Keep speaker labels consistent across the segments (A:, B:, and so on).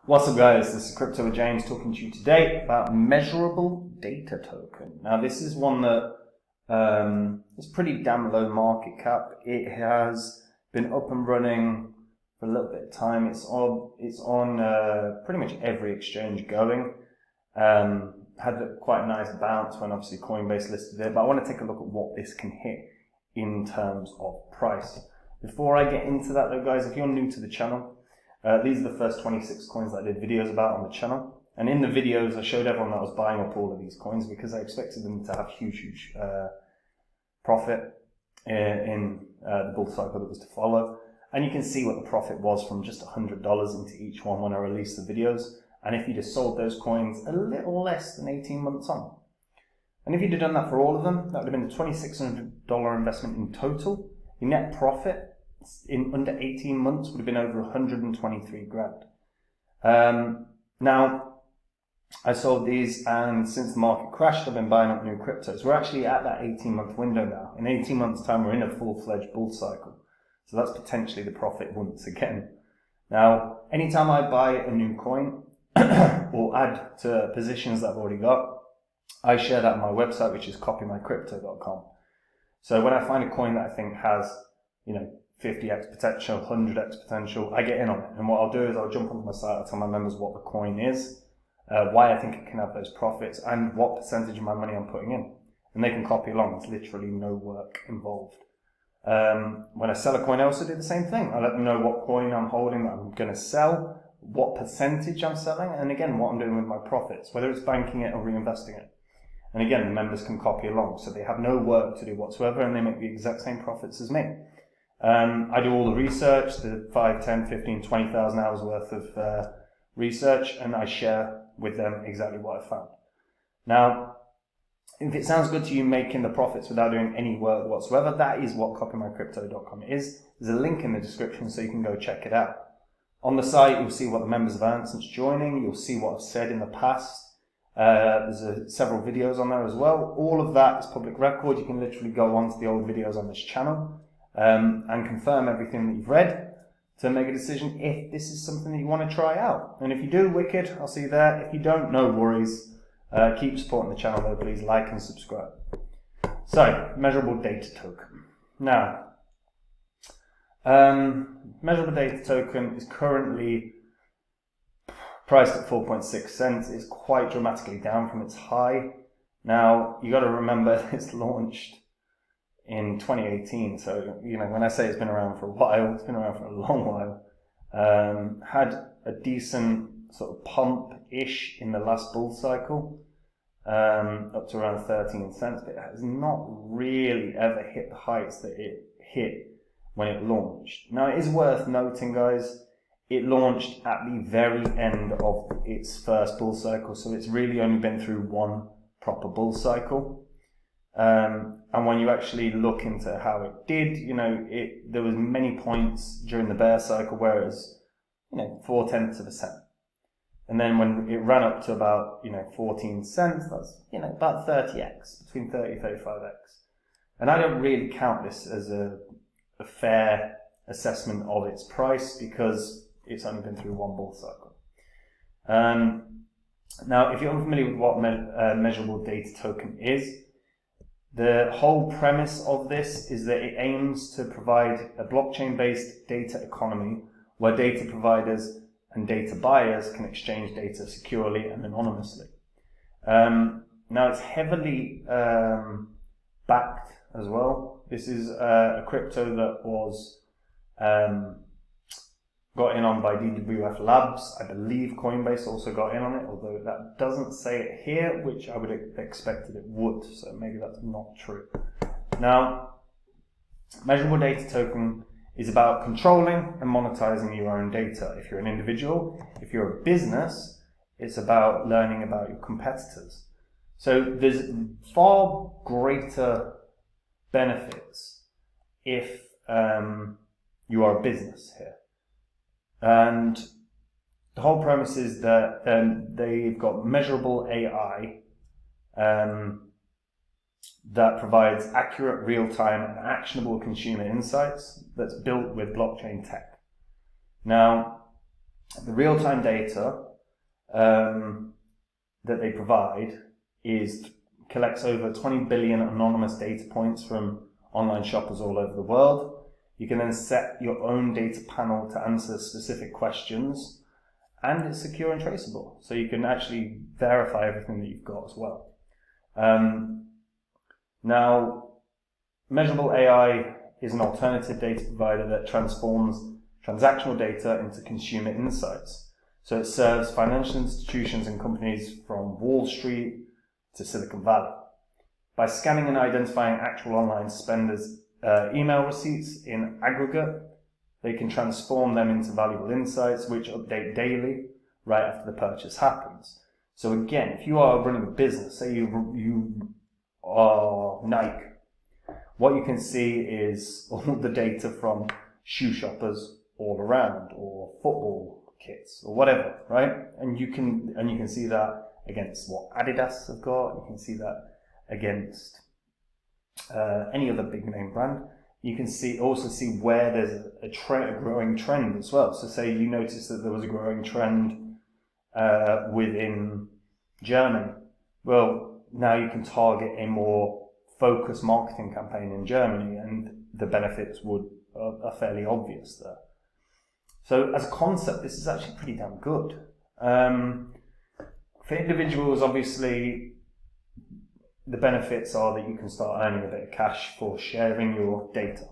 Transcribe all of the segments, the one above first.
A: What's up guys, this is Crypto with James talking to you today about Measurable Data Token. Now this is one that is pretty damn low market cap. It has been up and running for a little bit of time. It's on pretty much every exchange going. Had quite a nice bounce when obviously Coinbase listed it, but I want to take a look at what this can hit in terms of price. Before I get into that though guys, if you're new to the channel, these are the first 26 coins that I did videos about on the channel. And in the videos, I showed everyone that I was buying up all of these coins because I expected them to have huge profit in the bull cycle that was to follow. And you can see what the profit was from just $100 into each one when I released the videos. And if you'd have sold those coins a little less than 18 months on. And if you'd have done that for all of them, that would have been a $2,600 investment in total. Your net profit in under 18 months would have been over 123 grand. Now, I sold these, and since the market crashed, I've been buying up new cryptos. We're actually at that 18-month window now. In 18 months' time, we're in a full-fledged bull cycle. So that's potentially the profit once again. Now, anytime I buy a new coin or add to positions that I've already got, I share that on my website, which is copymycrypto.com. So when I find a coin that I think has, 50x potential, 100x potential, I get in on it. And what I'll do is I'll jump onto my site, I'll tell my members what the coin is, why I think it can have those profits, and what percentage of my money I'm putting in. And they can copy along. There's literally no work involved. When I sell a coin, I also do the same thing. I let them know what coin I'm holding that I'm going to sell, what percentage I'm selling, and again, what I'm doing with my profits, whether it's banking it or reinvesting it. And again, the members can copy along. So they have no work to do whatsoever, and they make the exact same profits as me. I do all the research, the 5, 10, 15, 20,000 hours worth of research, and I share with them exactly what I found. Now, if it sounds good to you making the profits without doing any work whatsoever, that is what copymycrypto.com is. There's a link in the description so you can go check it out. On the site, you'll see what the members have earned since joining. You'll see what I've said in the past. There's several videos on there as well. All of that is public record. You can literally go onto the old videos on this channel and confirm everything that you've read to make a decision if this is something that you want to try out. And if you do, wicked, I'll see you there. If you don't, no worries. Keep supporting the channel though, please like and subscribe. So, Measurable Data Token. Now, Measurable Data Token is currently priced at 4.6 cents. It's quite dramatically down from its high. Now, you got to remember it's launched in 2018, so when I say it's been around for a while, it's been around for a long while. Had a decent sort of pump-ish in the last bull cycle, up to around 13 cents, but it has not really ever hit the heights that it hit when it launched. Now it is worth noting guys, it launched at the very end of its first bull cycle, so it's really only been through one proper bull cycle. And when you actually look into how it did, there was many points during the bear cycle where it was, 0.4%. And then when it ran up to about, 14 cents, that's, about 30x, between 30 and 35x. And I don't really count this as a fair assessment of its price because it's only been through one bull cycle. Now, if you're unfamiliar with what Measurable Data Token is, the whole premise of this is that it aims to provide a blockchain-based data economy where data providers and data buyers can exchange data securely and anonymously. Now it's heavily backed as well. This is a crypto that was got in on by DWF Labs. I believe Coinbase also got in on it, although that doesn't say it here, which I would have expected it would, so maybe that's not true. Now, Measurable Data Token is about controlling and monetizing your own data. If you're an individual, if you're a business, it's about learning about your competitors. So there's far greater benefits if you are a business here. And the whole premise is that they've got measurable AI that provides accurate, real-time, and actionable consumer insights that's built with blockchain tech. Now, The real-time data that they provide collects over 20 billion anonymous data points from online shoppers all over the world. You can then set your own data panel to answer specific questions, and it's secure and traceable. So you can actually verify everything that you've got as well. Now, Measurable AI is an alternative data provider that transforms transactional data into consumer insights. So it serves financial institutions and companies from Wall Street to Silicon Valley. By scanning and identifying actual online spenders' email receipts in aggregate, they can transform them into valuable insights which update daily right after the purchase happens. So again, if you are running a business, say you are Nike, what you can see is all the data from shoe shoppers all around, or football kits, or whatever, right? And you can see that against what Adidas have got. You can see that against any other big name brand. You can also see where there's a growing trend as well. So say you notice that there was a growing trend within Germany. Well, now you can target a more focused marketing campaign in Germany, and the benefits are fairly obvious there. So as a concept, this is actually pretty damn good. For individuals, obviously, the benefits are that you can start earning a bit of cash for sharing your data.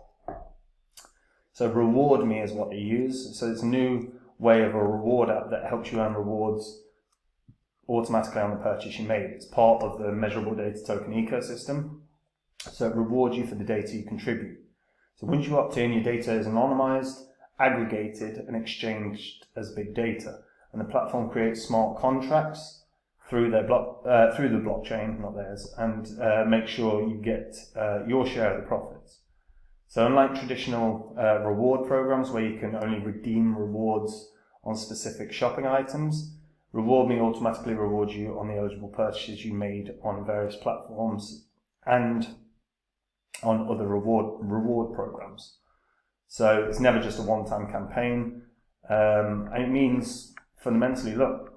A: So RewardMe is what they use. So it's a new way of a reward app that helps you earn rewards automatically on the purchase you made. It's part of the Measurable Data Token ecosystem. So it rewards you for the data you contribute. So once you opt in, your data is anonymized, aggregated, and exchanged as big data. And the platform creates smart contracts through the blockchain, not theirs, and make sure you get your share of the profits. So unlike traditional reward programs where you can only redeem rewards on specific shopping items, RewardMe automatically rewards you on the eligible purchases you made on various platforms and on other reward programs. So it's never just a one-time campaign, and it means fundamentally, look,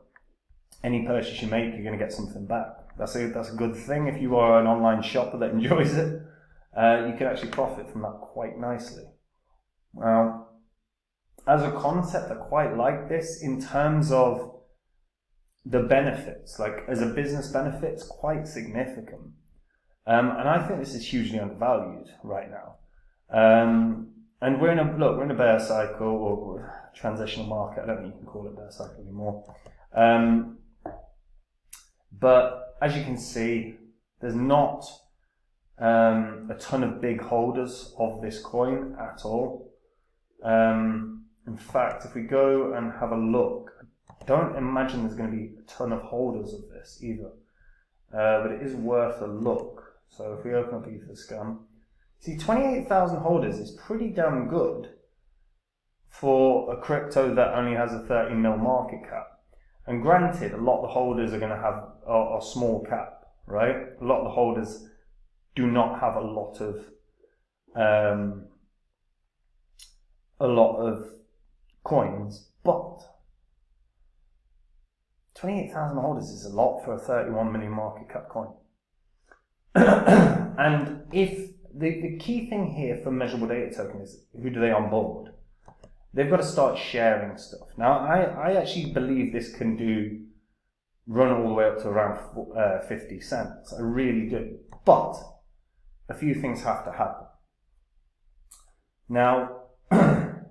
A: any purchase you make, you're going to get something back. That's a good thing. If you are an online shopper that enjoys it, you can actually profit from that quite nicely. Well, as a concept, I quite like this in terms of the benefits. Like as a business benefit, it's quite significant. And I think this is hugely undervalued right now. And we're in a bear cycle or transitional market. I don't think you can call it bear cycle anymore. But as you can see, there's not a ton of big holders of this coin at all. In fact, if we go and have a look, I don't imagine there's going to be a ton of holders of this either. But it is worth a look. So if we open up Etherscan, see 28,000 holders is pretty damn good for a crypto that only has a 30 mil market cap. And granted, a lot of the holders are going to have a small cap, right? A lot of the holders do not have a lot of coins, but 28,000 holders is a lot for a 31 million market cap coin. And if the key thing here for Measurable Data Token is who do they onboard? They've got to start sharing stuff. Now, I actually believe this can run all the way up to around 50 cents. I really do. But a few things have to happen. Now, and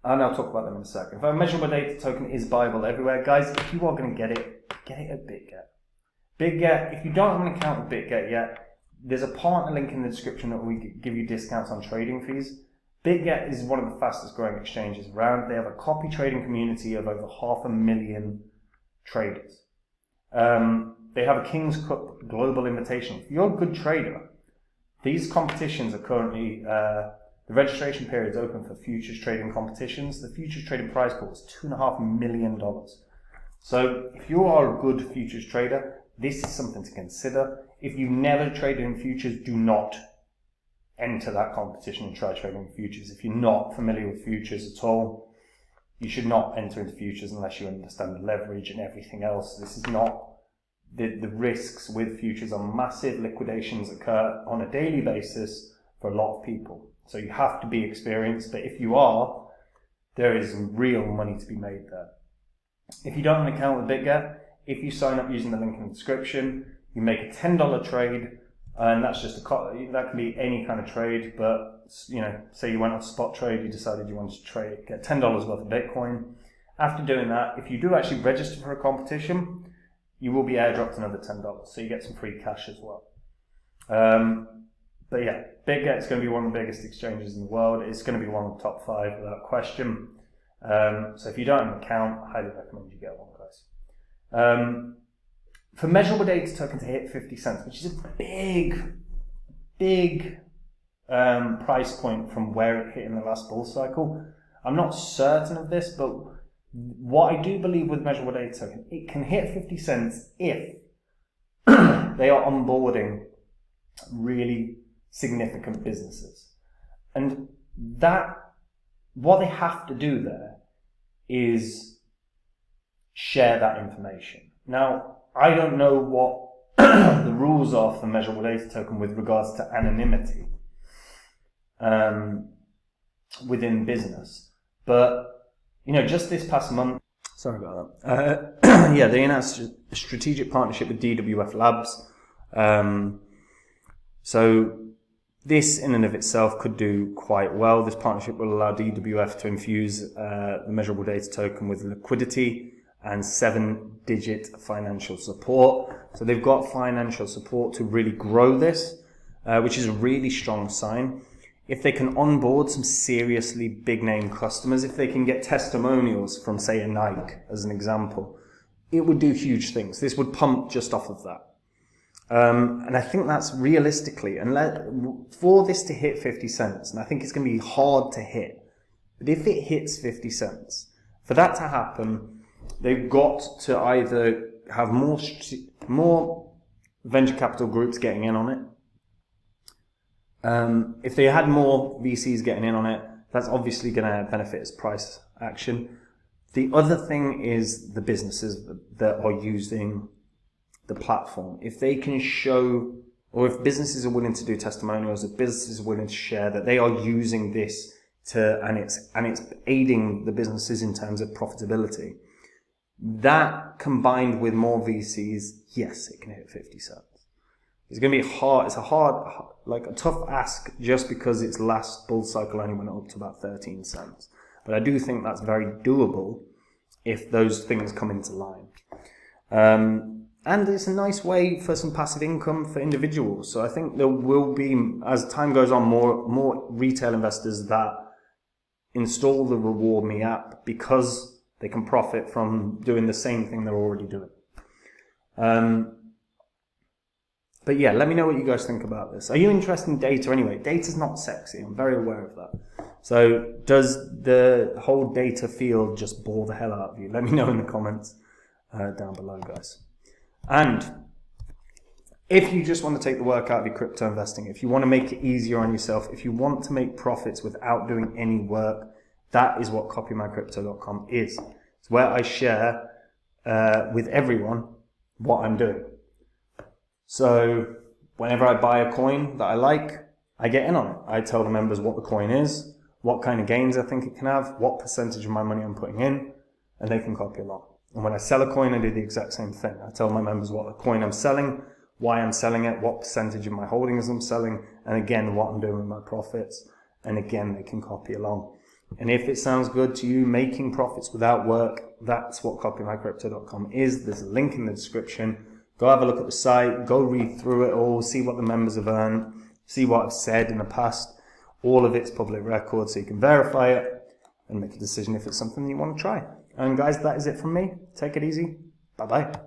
A: I'll talk about them in a second. If a Measurable Data Token is buyable everywhere, guys, if you are going to get it at BitGet. BitGet, if you don't have an account with BitGet yet, there's a partner link in the description that we give you discounts on trading fees. BitGet is one of the fastest growing exchanges around. They have a copy trading community of over 500,000 traders. They have a King's Cup Global Invitational. If you're a good trader, these competitions are currently, the registration period is open for futures trading competitions. The futures trading prize pool is $2.5 million. So if you are a good futures trader, this is something to consider. If you've never traded in futures, do not enter that competition and try trading in futures. If you're not familiar with futures at all, you should not enter into futures unless you understand the leverage and everything else. This is not, the risks with futures are massive. Liquidations occur on a daily basis for a lot of people. So you have to be experienced, but if you are, there is real money to be made there. If you don't have an account with BitGet, if you sign up using the link in the description, you make a $10 trade, and that's just that can be any kind of trade, but say you went on a spot trade, you decided you wanted to get $10 worth of Bitcoin. After doing that, if you do actually register for a competition, you will be airdropped another $10, so you get some free cash as well. But yeah, BitGet is going to be one of the biggest exchanges in the world. It's going to be one of the top 5 without question. So if you don't have an account, I highly recommend you get one, guys. For Measurable Data Token to hit 50 cents, which is a big price point from where it hit in the last bull cycle. I'm not certain of this, but what I do believe with Measurable Data Token, it can hit 50 cents if they are onboarding really significant businesses. And what they have to do there is share that information. Now, I don't know what the rules are for Measurable Data Token with regards to anonymity within business, but just this past month, sorry about that. They announced a strategic partnership with DWF Labs. So this in and of itself could do quite well. This partnership will allow DWF to infuse the Measurable Data Token with liquidity and 7-digit financial support. So they've got financial support to really grow this, which is a really strong sign. If they can onboard some seriously big name customers, if they can get testimonials from, say, a Nike as an example, it would do huge things. This would pump just off of that. And I think that's realistically, for this to hit 50 cents, and I think it's going to be hard to hit, but if it hits 50 cents, for that to happen, they've got to either have more venture capital groups getting in on it. If they had more VCs getting in on it, that's obviously going to benefit its price action. The other thing is the businesses that are using the platform. If they can show, or if businesses are willing to do testimonials, if businesses are willing to share that they are using this and it's aiding the businesses in terms of profitability, that combined with more VCs, yes, it can hit 50 cents. It's going to be hard. It's a tough ask just because its last bull cycle only went up to about 13 cents. But I do think that's very doable if those things come into line. And it's a nice way for some passive income for individuals. So I think there will be, as time goes on, more retail investors that install the RewardMe app because they can profit from doing the same thing they're already doing. But yeah, let me know what you guys think about this. Are you interested in data anyway? Data's not sexy. I'm very aware of that. So does the whole data field just bore the hell out of you? Let me know in the comments down below, guys. And if you just want to take the work out of your crypto investing, if you want to make it easier on yourself, if you want to make profits without doing any work, that is what copymycrypto.com is. It's where I share with everyone what I'm doing. So whenever I buy a coin that I like, I get in on it. I tell the members what the coin is, what kind of gains I think it can have, what percentage of my money I'm putting in, and they can copy along. And when I sell a coin, I do the exact same thing. I tell my members what the coin I'm selling, why I'm selling it, what percentage of my holdings I'm selling, and again, what I'm doing with my profits. And again, they can copy along. And if it sounds good to you, making profits without work, that's what copymycrypto.com is. There's a link in the description. Go have a look at the site, go read through it all, see what the members have earned, see what I've said in the past. All of it's public record, so you can verify it and make a decision if it's something you want to try. And guys, that is it from me. Take it easy. Bye-bye.